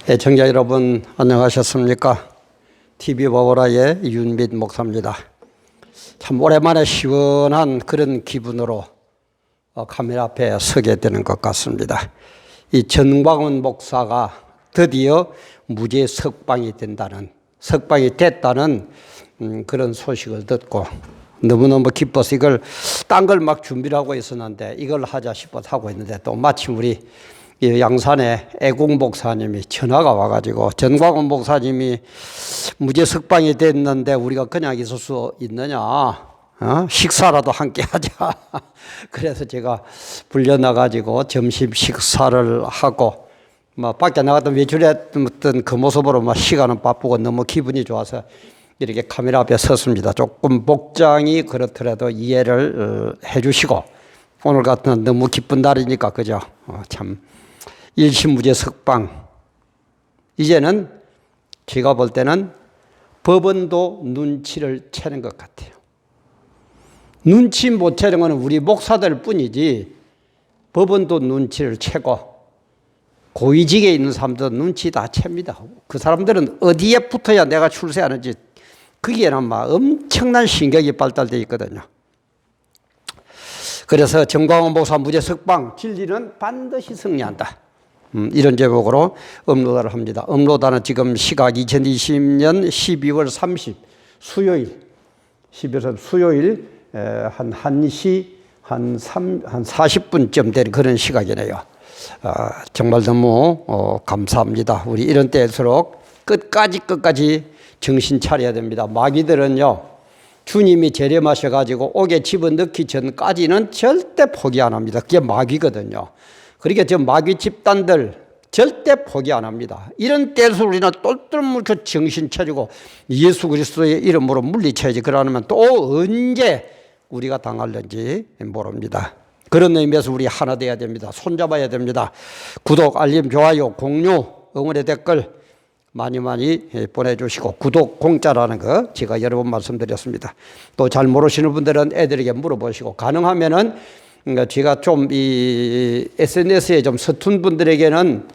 애청자 여러분 안녕하셨습니까? TV 바보라의 윤빛 목사입니다. 참 오랜만에 시원한 그런 기분으로 카메라 앞에 서게 되는 것 같습니다. 이 전광훈 목사가 드디어 무죄 석방이 됐다는 그런 소식을 듣고 너무너무 기뻐서 이걸 딴 걸 막 준비를 하고 있었는데 이걸 하자 싶어서 하고 있는데 또 마침 우리 양산의 애국 목사님이 전화가 와가지고 전광훈 목사님이 무죄 석방이 됐는데 우리가 그냥 있을 수 있느냐? 식사라도 함께 하자. 그래서 제가 불려나가지고 점심 식사를 하고 밖에 나갔던 외출했던 그 모습으로 시간은 바쁘고 너무 기분이 좋아서 이렇게 카메라 앞에 섰습니다. 조금 복장이 그렇더라도 이해를 해주시고 오늘 같은 너무 기쁜 날이니까 그죠? 참 일심무죄 석방. 이제는 제가 볼 때는 법원도 눈치를 채는 것 같아요. 눈치 못 채는 건 우리 목사들 뿐이지 법원도 눈치를 채고 고위직에 있는 사람도 눈치 다 챕니다. 그 사람들은 어디에 붙어야 내가 출세하는지 거기에는 엄청난 신경이 발달되어 있거든요. 그래서 전광훈 목사 무죄 석방, 진리는 반드시 승리한다. 이런 제목으로 업로드를 합니다. 업로드는 지금 시각 2020년 12월 30 수요일, 12월 수요일 한 1시 한 40분쯤 된 그런 시각이네요. 정말 너무 감사합니다. 우리 이런 때일수록 끝까지 정신 차려야 됩니다. 마귀들은요, 주님이 재림하셔가지고 옥에 집어넣기 전까지는 절대 포기 안 합니다. 그게 마귀거든요. 그러니까 저 마귀 집단들 절대 포기 안 합니다. 이런 때일수록 우리는 똘똘 뭉쳐 정신 차리고 예수 그리스도의 이름으로 물리쳐야지. 그러면 또 언제 우리가 당할는지 모릅니다. 그런 의미에서 우리 하나 돼야 됩니다. 손잡아야 됩니다. 구독, 알림, 좋아요, 공유, 응원의 댓글 많이 보내주시고 구독 공짜라는 거 제가 여러 번 말씀드렸습니다. 또 잘 모르시는 분들은 애들에게 물어보시고 가능하면은 제가 좀 이 SNS에 좀 서툰 분들에게는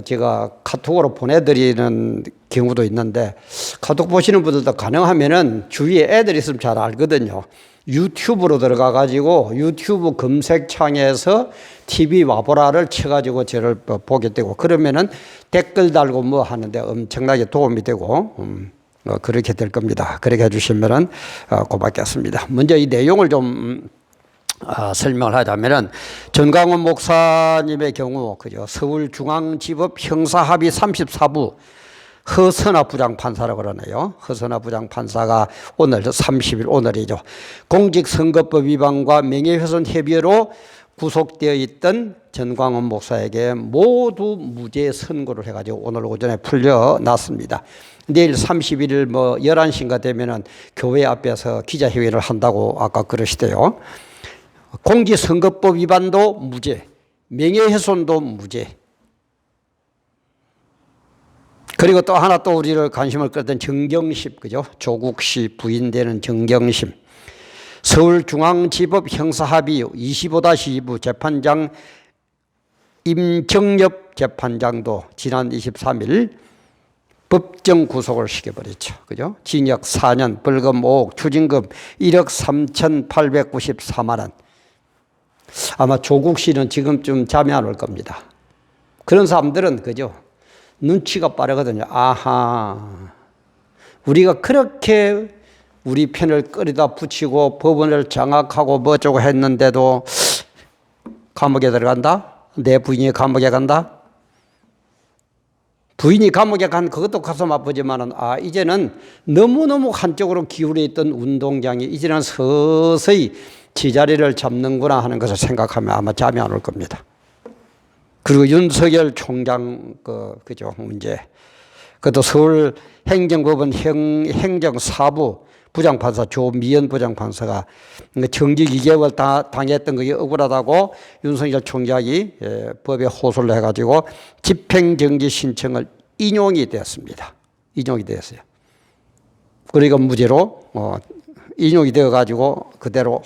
제가 카톡으로 보내드리는 경우도 있는데 카톡 보시는 분들도 가능하면은 주위에 애들이 있으면 잘 알거든요. 유튜브로 들어가가지고 유튜브 검색창에서 TV 와보라를 쳐가지고 저를 보게 되고 그러면은 댓글 달고 뭐 하는데 엄청나게 도움이 되고 그렇게 될 겁니다. 그렇게 해주시면은 고맙겠습니다. 먼저 이 내용을 좀 설명을 하자면은 전광훈 목사님의 경우 그죠? 서울중앙지법 형사합의 34부 허선아 부장판사라고 그러네요. 허선아 부장판사가 오늘 30일 오늘이죠. 공직선거법 위반과 명예훼손 혐의로 구속되어 있던 전광훈 목사에게 모두 무죄 선고를 해가지고 오늘 오전에 풀려났습니다. 내일 31일 11시인가 되면은 교회 앞에서 기자회견을 한다고 아까 그러시대요. 공직선거법 위반도 무죄, 명예훼손도 무죄. 그리고 또 하나 또 우리를 관심을 끌던 정경심, 그죠? 조국 씨 부인 되는 정경심. 서울중앙지법 형사합의 25-2부 재판장 임정엽 재판장도 지난 23일 법정 구속을 시켜버렸죠. 그죠? 징역 4년, 벌금 5억, 추징금 1억 3,894만 원. 아마 조국 씨는 지금쯤 잠이 안 올 겁니다. 그런 사람들은 그죠? 눈치가 빠르거든요. 아하, 우리가 그렇게 우리 편을 끌어다 붙이고 법원을 장악하고 뭐어쩌고 했는데도 감옥에 들어간다? 내 부인이 감옥에 간다? 부인이 감옥에 간 그것도 가슴 아프지만은 이제는 너무너무 한쪽으로 기울어 있던 운동장이 이제는 서서히 제자리를 잡는구나 하는 것을 생각하면 아마 잠이 안 올 겁니다. 그리고 윤석열 총장 그죠 문제. 그것도 서울행정법원 행정사부 부장판사 조미연 부장판사가 정직 2개월 당했던 것이 억울하다고 윤석열 총장이 법에 호소를 해가지고 집행정지 신청을 인용이 되었습니다. 인용이 되었어요. 그러니까 무죄로 인용이 되어가지고 그대로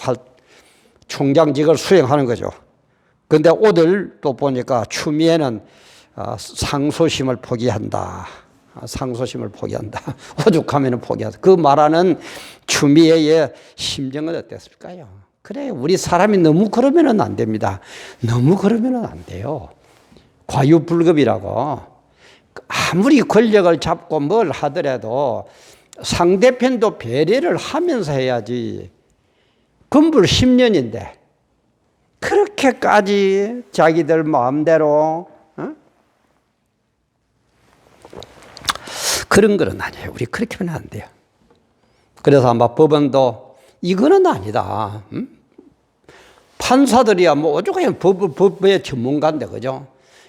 총장직을 수행하는 거죠. 그런데 오늘 또 보니까 추미애는 상소심을 포기한다. 상소심을 포기한다. 오죽하면 포기한다. 그 말하는 추미애의 심정은 어땠을까요? 그래, 우리 사람이 너무 그러면은 안 됩니다. 너무 그러면은 안 돼요. 과유불급이라고. 아무리 권력을 잡고 뭘 하더라도 상대편도 배려를 하면서 해야지. 건불 10년인데 그렇게까지 자기들 마음대로 그런 거는 아니에요. 우리 그렇게 하면 안 돼요. 그래서 아마 법원도 이거는 아니다. 판사들이야 뭐 오죽하면 법의 전문가인데, 그죠?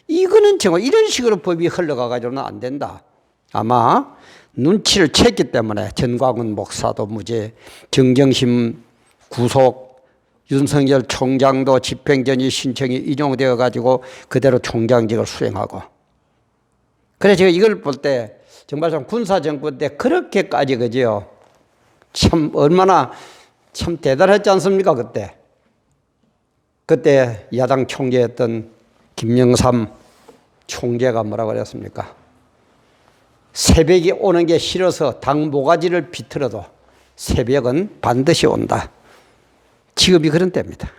이거는 정말 이런 식으로 법이 흘러가가지고는 안 된다. 아마 눈치를 챘기 때문에 전광훈 목사도 무죄, 정경심 구속, 윤석열 총장도 집행전이 신청이 인용되어 가지고 그대로 총장직을 수행하고. 그래서 제가 이걸 볼 때 정말 좀 군사정권 때 그렇게까지, 그죠? 참 얼마나 참 대단했지 않습니까? 그때 야당 총재였던 김영삼 총재가 뭐라고 그랬습니까? 새벽이 오는 게 싫어서 당 모가지를 비틀어도 새벽은 반드시 온다. 지금이 그런 때입니다.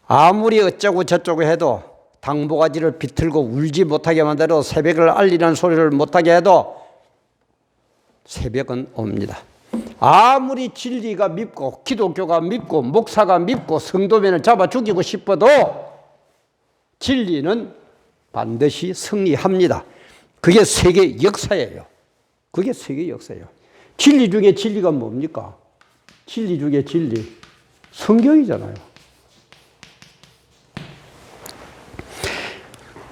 아무리 어쩌고 저쩌고 해도 당 모가지를 비틀고 울지 못하게 만들어 새벽을 알리는 소리를 못하게 해도 새벽은 옵니다. 아무리 진리가 밉고 기독교가 밉고 목사가 밉고 성도면을 잡아 죽이고 싶어도 진리는 반드시 승리합니다. 그게 세계 역사예요. 그게 세계 역사예요. 진리 중에 진리가 뭡니까? 진리 중에 진리. 성경이잖아요.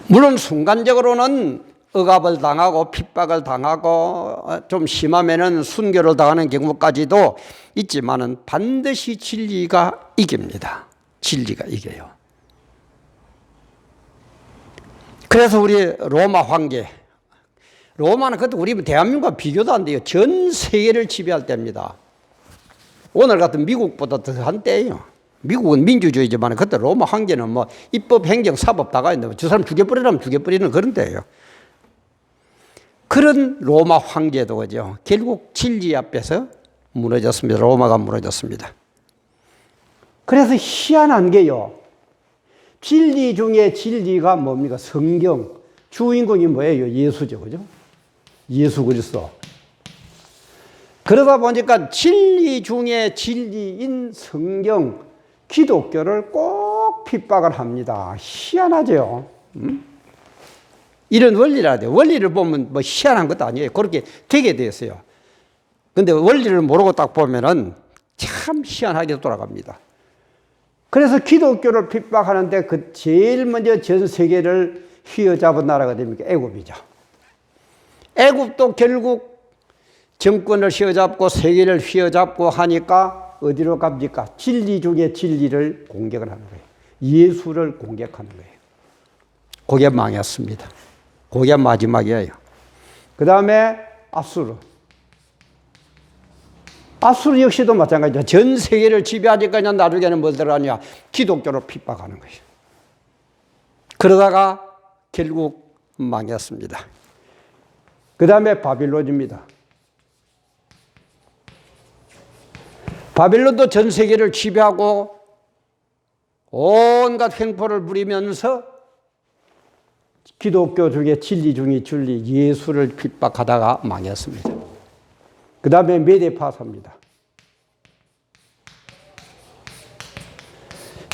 물론 순간적으로는 억압을 당하고 핍박을 당하고 좀 심하면은 순교를 당하는 경우까지도 있지만은 반드시 진리가 이깁니다. 진리가 이겨요. 그래서 우리 로마 황제, 로마는 그때 우리 대한민국과 비교도 안 돼요. 전 세계를 지배할 때입니다. 오늘 같은 미국보다 더 한 때예요. 미국은 민주주의지만 그때 로마 황제는 뭐 입법, 행정, 사법 다가 있는데 저 사람 죽여버리라면 죽여버리는 그런 때예요. 그런 로마 황제도 그죠. 결국 진리 앞에서 무너졌습니다. 로마가 무너졌습니다. 그래서 희한한 게요. 진리 중에 진리가 뭡니까? 성경. 주인공이 뭐예요? 예수죠. 그죠? 예수 그리스도. 그러다 보니까 진리 중에 진리인 성경, 기독교를 꼭 핍박을 합니다. 희한하죠? 이런 원리라 돼요. 원리를 보면 뭐 희한한 것도 아니에요. 그렇게 되게 되었어요. 근데 원리를 모르고 딱 보면은 참 희한하게 돌아갑니다. 그래서 기독교를 핍박하는데 그 제일 먼저 전 세계를 휘어잡은 나라가 됩니까? 애굽이죠. 애굽도 결국 정권을 휘어잡고 세계를 휘어잡고 하니까 어디로 갑니까? 진리 중에 진리를 공격을 하는 거예요. 예수를 공격하는 거예요. 그게 망했습니다. 그게 마지막이에요. 그 다음에 아수르. 아수르 역시도 마찬가지죠. 전 세계를 지배하니까 나중에는 뭘 들어가냐? 기독교를 핍박하는 거예요. 그러다가 결국 망했습니다. 그 다음에 바빌론입니다. 바빌론도 전 세계를 지배하고 온갖 횡포를 부리면서 기독교 중에 진리 중에 진리 예수를 핍박하다가 망했습니다. 그 다음에 메데파사입니다.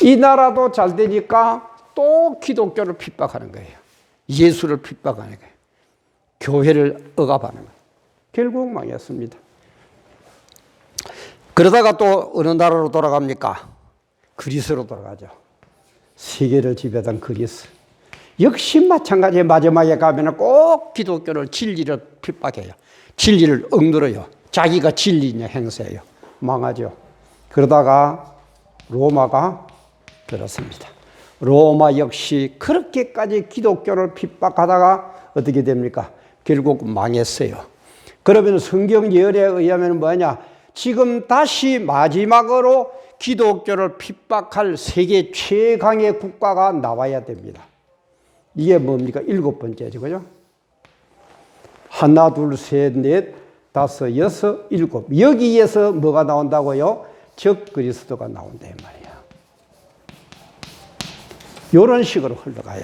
이 나라도 잘 되니까 또 기독교를 핍박하는 거예요. 예수를 핍박하는 거예요. 교회를 억압하는 거예요. 결국 망했습니다. 그러다가 또 어느 나라로 돌아갑니까? 그리스로 돌아가죠. 세계를 지배하던 그리스. 역시 마찬가지에 마지막에 가면 꼭 기독교를 진리를 핍박해요. 진리를 억누르요. 자기가 진리냐 행세해요. 망하죠. 그러다가 로마가 들었습니다. 로마 역시 그렇게까지 기독교를 핍박하다가 어떻게 됩니까? 결국 망했어요. 그러면 성경 예언에 의하면 뭐냐? 지금 다시 마지막으로 기독교를 핍박할 세계 최강의 국가가 나와야 됩니다. 이게 뭡니까? 7번째죠. 그죠? 하나, 둘, 셋, 넷, 다섯, 여섯, 일곱. 여기에서 뭐가 나온다고요? 적 그리스도가 나온다, 이 말이야. 이런 식으로 흘러가요.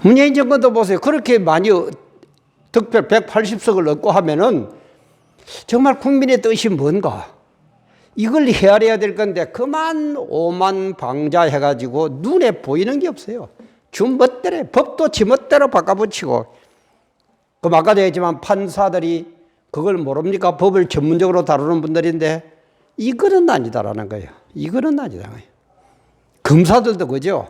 문재인 정권도 보세요. 그렇게 많이 득표 180석을 얻고 하면은 정말 국민의 뜻이 뭔가? 이걸 헤아려야 될 건데 그만 오만방자 해가지고 눈에 보이는 게 없어요. 주멋대로 법도 지멋대로 바꿔붙이고, 그럼 아까도 했지만 판사들이 그걸 모릅니까? 법을 전문적으로 다루는 분들인데 이거는 아니다라는 거예요. 이거는 아니다라는 거예요. 검사들도 그죠?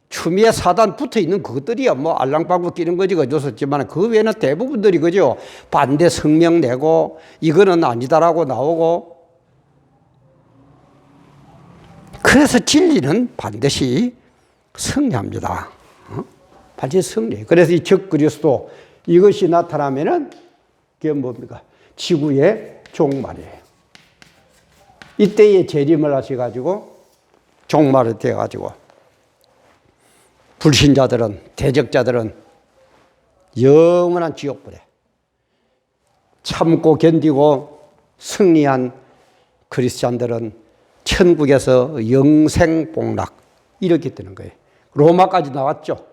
추미애 사단 붙어 있는 그것들이야 뭐 알랑방구 끼는 거지 그줬었지만 그 외에는 대부분들이 그죠? 반대 성명 내고 이거는 아니다라고 나오고. 그래서 진리는 반드시 승리합니다. 반드시 승리. 그래서 이 적그리스도 이것이 나타나면은 그게 뭡니까? 지구의 종말이에요. 이때에 재림을 하셔가지고 종말이 되어가지고 불신자들은, 대적자들은 영원한 지옥불에, 참고 견디고 승리한 그리스찬들은 천국에서 영생복락 이렇게 되는 거예요. 로마까지 나왔죠.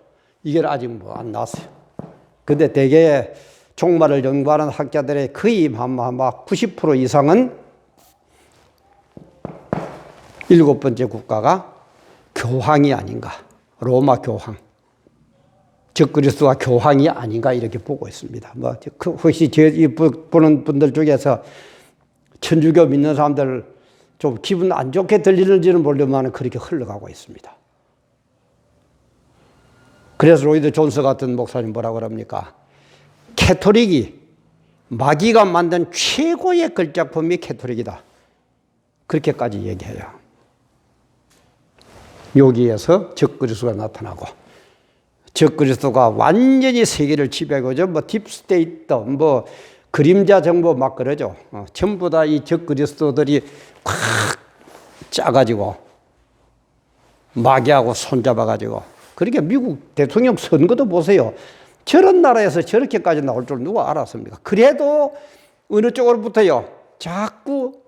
이게 아직 뭐 안 나왔어요. 근데 대개 종말을 연구하는 학자들의 거의 아마 90% 이상은 7번째 국가가 교황이 아닌가. 로마 교황. 적그리스도가 교황이 아닌가 이렇게 보고 있습니다. 뭐 혹시 보는 분들 중에서 천주교 믿는 사람들 좀 기분 안 좋게 들리는지는 모르지만 그렇게 흘러가고 있습니다. 그래서 로이드 존스 같은 목사님 뭐라고 그럽니까? 캐토릭이 마귀가 만든 최고의 걸작품이 캐토릭이다. 그렇게까지 얘기해요. 여기에서 적그리스도가 나타나고, 적그리스도가 완전히 세계를 지배하고, 뭐 딥스테이트, 뭐 그림자 정보 막 그러죠. 전부 다 이 적그리스도들이 꽉 짜가지고 마귀하고 손잡아가지고. 그러니까 미국 대통령 선거도 보세요. 저런 나라에서 저렇게까지 나올 줄 누가 알았습니까? 그래도 어느 쪽으로 붙어요? 자꾸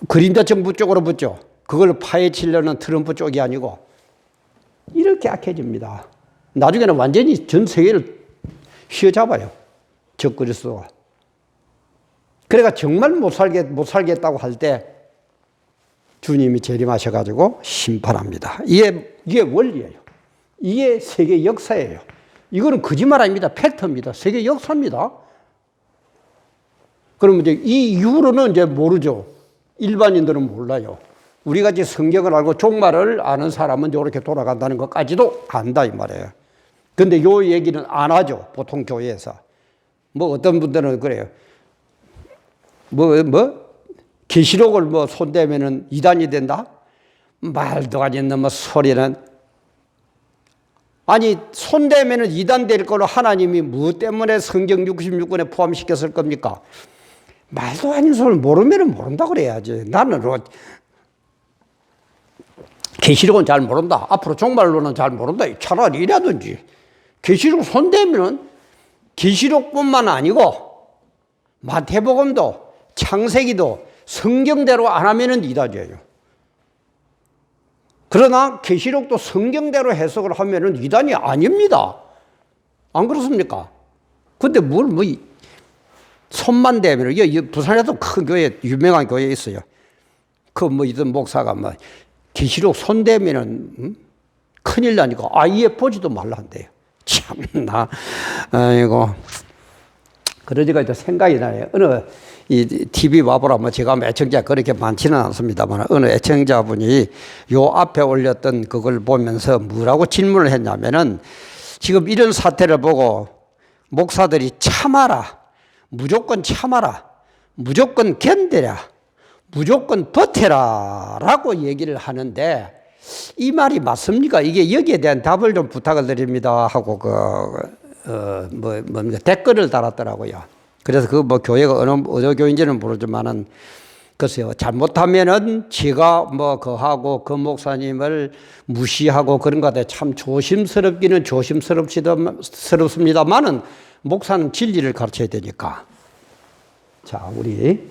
그림자 정부 쪽으로 붙죠. 그걸 파헤치려는 트럼프 쪽이 아니고 이렇게 악해집니다. 나중에는 완전히 전 세계를 휘어잡아요. 적그리스도가. 그러니까 정말 못 살겠다고 할 때 주님이 재림하셔가지고 심판합니다. 이게 원리예요. 이게 세계 역사예요. 이거는 거짓말 아닙니다. 팩트입니다. 세계 역사입니다. 그러면 이제 이 이후로는 이제 모르죠. 일반인들은 몰라요. 우리같이 성경을 알고 종말을 아는 사람은 이렇게 돌아간다는 것까지도 안다 이 말이에요. 근데 요 얘기는 안 하죠. 보통 교회에서. 뭐 어떤 분들은 그래요. 계시록을 뭐 손대면은 이단이 된다? 말도 안 되는 뭐 소리는. 아니 손대면은 이단 될 거로 하나님이 무엇 때문에 성경 66권에 포함시켰을 겁니까? 말도 아닌 소리를 모르면은 모른다 그래야지. 나는 계시록은 잘 모른다. 앞으로 종말론은 잘 모른다. 차라리 이라든지. 계시록 손대면은 계시록뿐만 아니고 마태복음도 창세기도 성경대로 안 하면은 이단이에요. 그러나 계시록도 성경대로 해석을 하면은 이단이 아닙니다. 안 그렇습니까? 근데 손만 대면, 부산에도 큰 교회, 유명한 교회 있어요. 이던 목사가 계시록 손 대면은, 큰일 나니까 아예 보지도 말라 한대요. 참나, 아이고. 그러니까 또 생각이 나요. 이 TV 와보라, 제가 애청자 그렇게 많지는 않습니다만, 어느 애청자분이 요 앞에 올렸던 그걸 보면서 뭐라고 질문을 했냐면은, 지금 이런 사태를 보고 목사들이 참아라. 무조건 참아라. 무조건 견뎌라. 무조건 버텨라. 라고 얘기를 하는데, 이 말이 맞습니까? 이게 여기에 대한 답을 좀 부탁을 드립니다. 하고, 댓글을 달았더라고요. 그래서 교회가 어느 교인지는 모르지만은, 글쎄요, 잘못하면은 제가 뭐 그하고 그 목사님을 무시하고 그런 것 같아요. 참 조심스럽기는 조심스럽습니다만은 목사는 진리를 가르쳐야 되니까. 자, 우리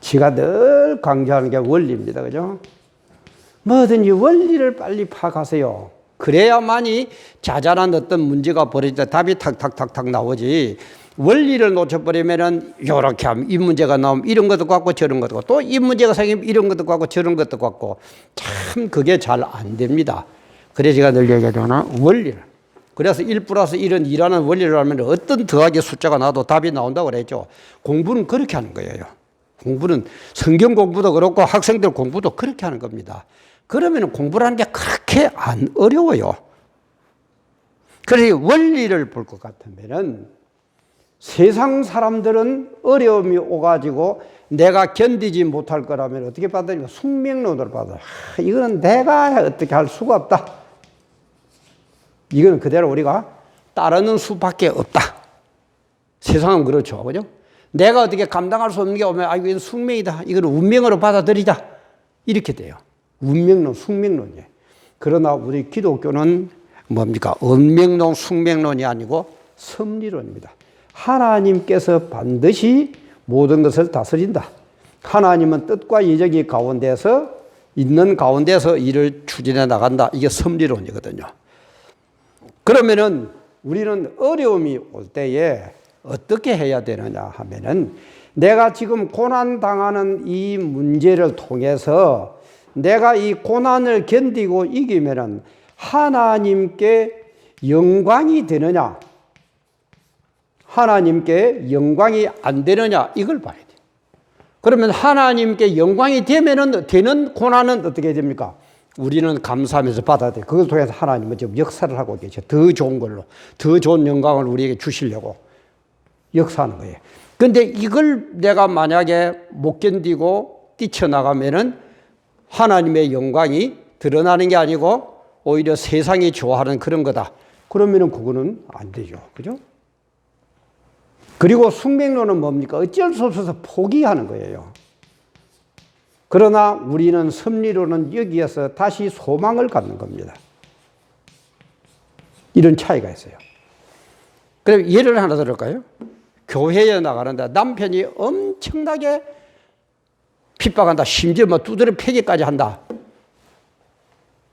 제가 늘 강조하는 게 원리입니다. 그죠? 뭐든지 원리를 빨리 파악하세요. 그래야만이 자잘한 어떤 문제가 벌어질 때 답이 탁탁탁탁 나오지. 원리를 놓쳐버리면은 요렇게 하면 이 문제가 나오면 이런 것도 같고 저런 것도 같고 또 이 문제가 생기면 이런 것도 같고 저런 것도 같고 참 그게 잘 안 됩니다. 그래서 제가 늘 얘기하잖아. 원리를. 그래서 1+1은 2라는 원리를 하면 어떤 더하기 숫자가 나도 답이 나온다고 그랬죠. 공부는 그렇게 하는 거예요. 공부는 성경 공부도 그렇고 학생들 공부도 그렇게 하는 겁니다. 그러면 공부라는 게 그렇게 안 어려워요. 그래서 원리를 볼 것 같으면은 세상 사람들은 어려움이 오가지고 내가 견디지 못할 거라면 어떻게 받으니까 숙명론으로 받아요. 이거는 내가 어떻게 할 수가 없다. 이거는 그대로 우리가 따르는 수밖에 없다. 세상은 그렇죠. 그죠? 내가 어떻게 감당할 수 없는 게 오면 이건 숙명이다. 이걸 운명으로 받아들이자. 이렇게 돼요. 운명론, 숙명론이에요. 그러나 우리 기독교는 뭡니까? 운명론, 숙명론이 아니고 섭리론입니다. 하나님께서 반드시 모든 것을 다스린다. 하나님은 뜻과 예정이 가운데서 있는 가운데서 일을 추진해 나간다. 이게 섭리론이거든요. 그러면은 우리는 어려움이 올 때에 어떻게 해야 되느냐 하면은 내가 지금 고난 당하는 이 문제를 통해서 내가 이 고난을 견디고 이기면은 하나님께 영광이 되느냐, 하나님께 영광이 안 되느냐, 이걸 봐야 돼요. 그러면 하나님께 영광이 되는 고난은 어떻게 됩니까? 우리는 감사하면서 받아야 돼요. 그걸 통해서 하나님은 지금 역사를 하고 계셔. 더 좋은 걸로, 더 좋은 영광을 우리에게 주시려고 역사하는 거예요. 근데 이걸 내가 만약에 못 견디고 뛰쳐나가면은 하나님의 영광이 드러나는 게 아니고 오히려 세상이 좋아하는 그런 거다. 그러면은 그거는 안 되죠. 그죠? 그리고 숙명론은 뭡니까? 어쩔 수 없어서 포기하는 거예요. 그러나 우리는 섭리론은 여기에서 다시 소망을 갖는 겁니다. 이런 차이가 있어요. 그럼 예를 하나 들을까요? 교회에 나가는데 남편이 엄청나게 핍박한다. 심지어 뭐 두드려 패기까지 한다.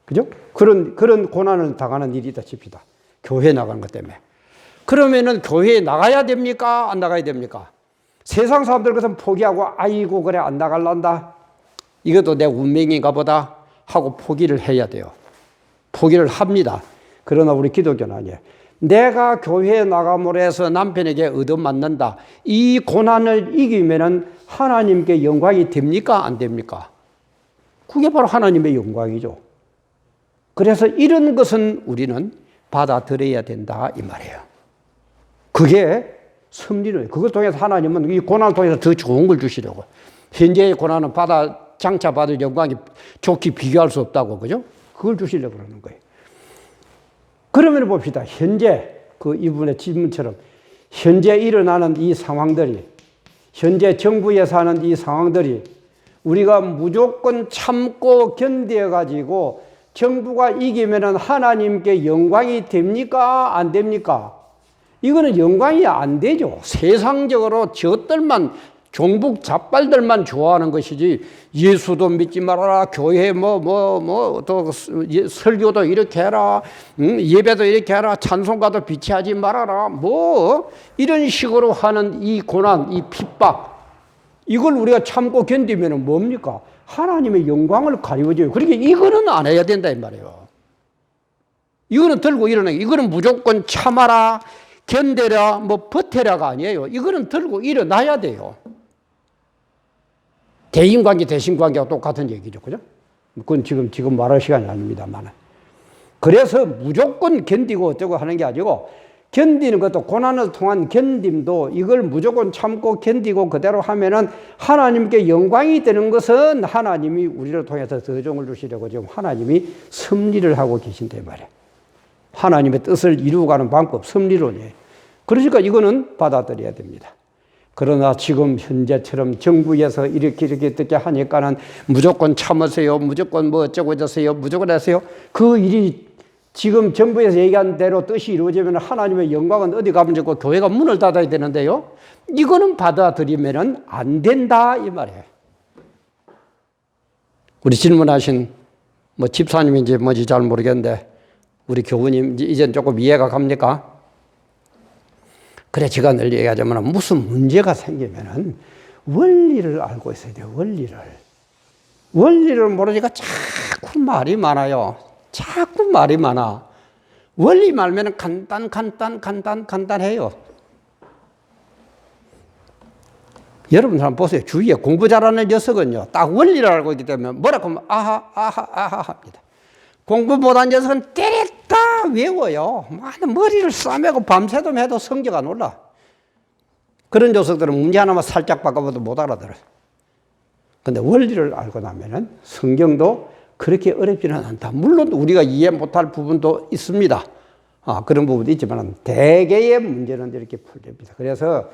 그죠? 그런 고난을 당하는 일이 있다 칩시다. 교회에 나가는 것 때문에. 그러면은 교회에 나가야 됩니까? 안 나가야 됩니까? 세상 사람들 것은 포기하고 아이고 그래 안 나갈란다. 이것도 내 운명인가 보다 하고 포기를 해야 돼요. 포기를 합니다. 그러나 우리 기독교는 아니에요. 내가 교회에 나감으로 해서 남편에게 얻어맞는다. 이 고난을 이기면은 하나님께 영광이 됩니까? 안 됩니까? 그게 바로 하나님의 영광이죠. 그래서 이런 것은 우리는 받아들여야 된다 이 말이에요. 그게 섭리는 그것 통해서 하나님은 이 고난을 통해서 더 좋은 걸 주시려고. 현재의 고난은 장차 받을 영광이 좋게 비교할 수 없다고, 그죠? 그걸 주시려고 그러는 거예요. 그러면 봅시다. 현재 이분의 질문처럼 현재 일어나는 이 상황들이, 현재 정부에서 하는 이 상황들이 우리가 무조건 참고 견뎌가지고 정부가 이기면은 하나님께 영광이 됩니까? 안 됩니까? 이거는 영광이 안 되죠. 세상적으로 저들만, 종북 잡발들만 좋아하는 것이지, 예수도 믿지 말아라, 교회 또 설교도 이렇게 해라, 예배도 이렇게 해라, 찬송가도 비치하지 말아라, 이런 식으로 하는 이 고난, 이 핍박, 이걸 우리가 참고 견디면 뭡니까? 하나님의 영광을 가리워줘요. 그러니까 이거는 안 해야 된다 이 말이에요. 이거는 들고 일어나. 이거는 무조건 참아라, 견뎌라, 버텨라가 아니에요. 이거는 들고 일어나야 돼요. 대인관계, 대신관계가 똑같은 얘기죠. 그죠? 그건 지금 말할 시간이 아닙니다만. 그래서 무조건 견디고 어쩌고 하는 게 아니고, 견디는 것도, 고난을 통한 견딤도 이걸 무조건 참고 견디고 그대로 하면은 하나님께 영광이 되는 것은 하나님이 우리를 통해서 더 좋은 걸 주시려고 지금 하나님이 섭리를 하고 계신데 말이에요. 하나님의 뜻을 이루어가는 방법, 섭리론이에요. 그러니까 이거는 받아들여야 됩니다. 그러나 지금 현재처럼 정부에서 이렇게 어떻게 하니까는 무조건 참으세요. 무조건 뭐 어쩌고 저쩌세요. 무조건 하세요. 그 일이 지금 정부에서 얘기한 대로 뜻이 이루어지면 하나님의 영광은 어디 가면 좋고 교회가 문을 닫아야 되는데요. 이거는 받아들이면 안 된다 이 말이에요. 우리 질문하신 뭐 집사님인지 뭔지 잘 모르겠는데 우리 교우님 이젠 조금 이해가 갑니까? 그래 제가 늘 얘기하자면 무슨 문제가 생기면은 원리를 알고 있어야 돼요. 원리를 모르니까 자꾸 말이 많아요. 자꾸 말이 많아. 원리 말면 간단해요. 여러분 한번 보세요. 주위에 공부 잘하는 녀석은요. 딱 원리를 알고 있기 때문에 뭐라고 하면 아하 합니다. 공부 못한 녀석은 때렸다 외워요. 머리를 싸매고 밤새도록 해도 성적 안 올라. 그런 녀석들은 문제 하나만 살짝 바꿔봐도 못 알아들어요. 근데 원리를 알고 나면은 성경도 그렇게 어렵지는 않다. 물론 우리가 이해 못할 부분도 있습니다. 그런 부분도 있지만 대개의 문제는 이렇게 풀립니다. 그래서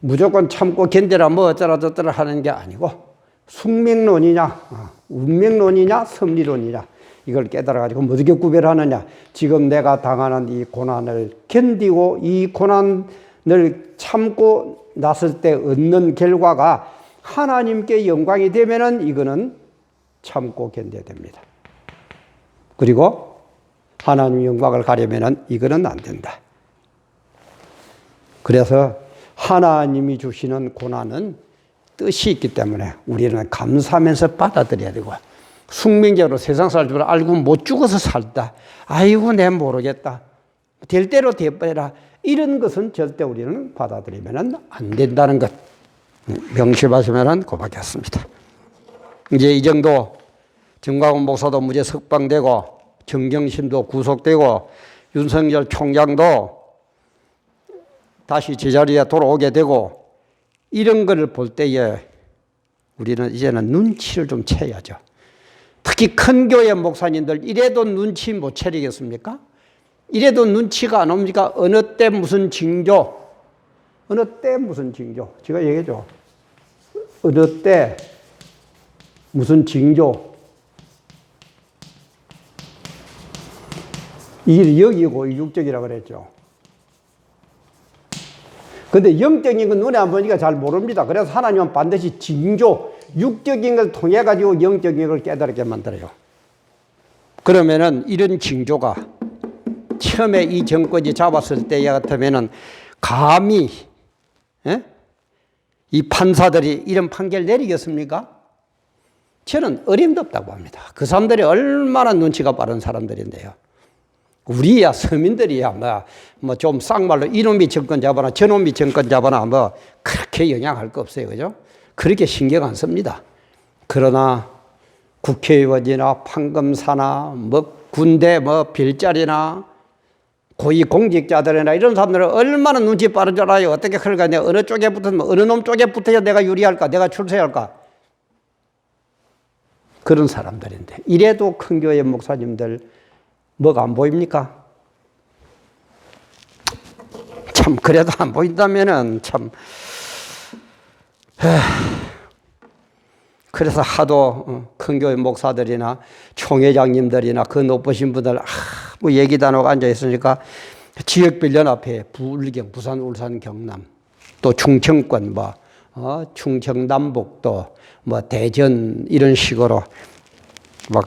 무조건 참고 견뎌라 뭐 어쩌라 저쩌라 하는 게 아니고 숙명론이냐 운명론이냐 섭리론이냐 이걸 깨달아가지고 어떻게 구별하느냐. 지금 내가 당하는 이 고난을 견디고 이 고난을 참고 났을 때 얻는 결과가 하나님께 영광이 되면은 이거는 참고 견뎌야 됩니다. 그리고 하나님 영광을 가려면은 이거는 안 된다. 그래서 하나님이 주시는 고난은 뜻이 있기 때문에 우리는 감사하면서 받아들여야 되고 숙명적으로 세상 살 줄 알고 못 죽어서 살다. 아이고 내 모르겠다. 될 대로 돼버려라. 이런 것은 절대 우리는 받아들이면 안 된다는 것. 명심하시면 고맙겠습니다. 이제 이 정도 정광훈 목사도 무죄 석방되고 정경심도 구속되고 윤석열 총장도 다시 제자리에 돌아오게 되고 이런 거를 볼 때에 우리는 이제는 눈치를 좀 채야죠. 특히 큰 교회 목사님들 이래도 눈치 못 채리겠습니까? 이래도 눈치가 안 옵니까? 어느 때 무슨 징조, 어느 때 무슨 징조. 제가 얘기해줘. 어느 때 무슨 징조. 이 영이고 육적이라고 그랬죠. 근데 영적인 건 눈에 안 보니까 잘 모릅니다. 그래서 하나님은 반드시 징조, 육적인 걸 통해 가지고 영적인 걸 깨달게 만들어요. 그러면은 이런 징조가 처음에 이 정권이 잡았을 때 같으면은 감히 이 판사들이 이런 판결 내리겠습니까? 저는 어림도 없다고 합니다. 그 사람들이 얼마나 눈치가 빠른 사람들인데요. 우리야 서민들이야 뭐 좀 쌍말로 이놈이 정권 잡아나 저놈이 정권 잡아나 뭐 그렇게 영향할 거 없어요. 그죠? 그렇게 신경 안 씁니다. 그러나 국회의원이나 판검사나 뭐 군대 뭐 빌자리나 고위 공직자들이나 이런 사람들은 얼마나 눈치 빠른 줄 알아요. 어떻게 할까? 내가 어느 쪽에 붙으면 어느 놈 쪽에 붙어야 내가 유리할까? 내가 출세할까? 그런 사람들인데 이래도 큰 교회 목사님들 뭐가 안 보입니까? 참 그래도 안 보인다면은 참 그래서 하도 큰 교회 목사들이나 총회장님들이나 그 높으신 분들 뭐 얘기도 안 하고 앉아 있으니까 지역빌연합회 부울경 부산 울산 경남 또 충청권 충청남북도 뭐 대전 이런 식으로 막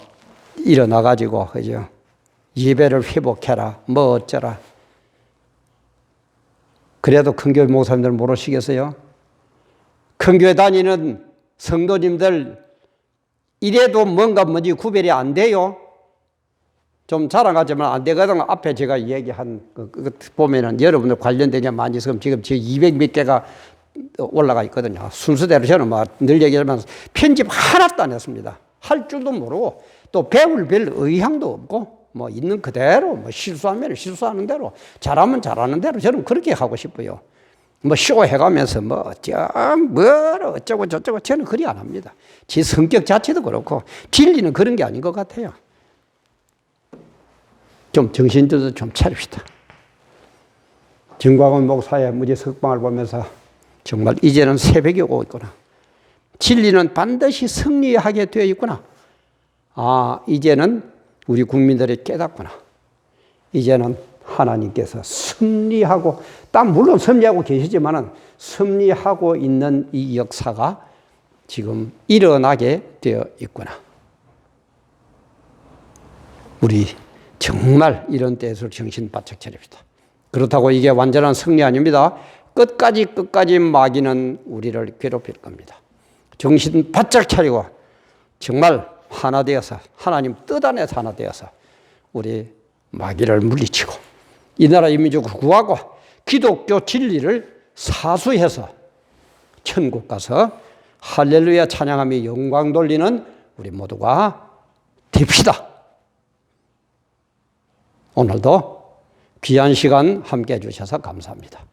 일어나 가지고 그죠? 예배를 회복해라 뭐 어쩌라. 그래도 큰 교회 목사님들 모르시겠어요? 큰 교회 다니는 성도님들 이래도 뭔지 구별이 안 돼요. 좀 자랑하지만 안 되거든. 앞에 제가 얘기한 그 보면은 여러분들 관련된 게 많이 지금 제 200몇 개가 올라가 있거든요. 순서대로 저는 늘 얘기하지만 편집 하나도 안 했습니다. 할 줄도 모르고 또 배울 별 의향도 없고 뭐 있는 그대로 실수하면 실수하는 대로 잘하면 잘하는 대로 저는 그렇게 하고 싶어요. 쇼해가면서 어쩌고 저쩌고 저는 그리 안 합니다. 제 성격 자체도 그렇고 진리는 그런 게 아닌 것 같아요. 좀 정신들도 좀 차립시다. 정광훈 목사의 무죄 석방을 보면서 정말 이제는 새벽이 오고 있구나. 진리는 반드시 승리하게 되어 있구나. 이제는 우리 국민들이 깨닫구나. 이제는 하나님께서 승리하고, 물론 승리하고 계시지만은 승리하고 있는 이 역사가 지금 일어나게 되어 있구나. 우리 정말 이런 때에서 정신 바짝 차립시다. 그렇다고 이게 완전한 승리 아닙니다. 끝까지 마귀는 우리를 괴롭힐 겁니다. 정신 바짝 차리고 정말 하나 되어서, 하나님 뜻 안에서 하나 되어서 우리 마귀를 물리치고 이 나라 이 민족을 구하고 기독교 진리를 사수해서 천국 가서 할렐루야 찬양하며 영광 돌리는 우리 모두가 됩시다. 오늘도 귀한 시간 함께 해주셔서 감사합니다.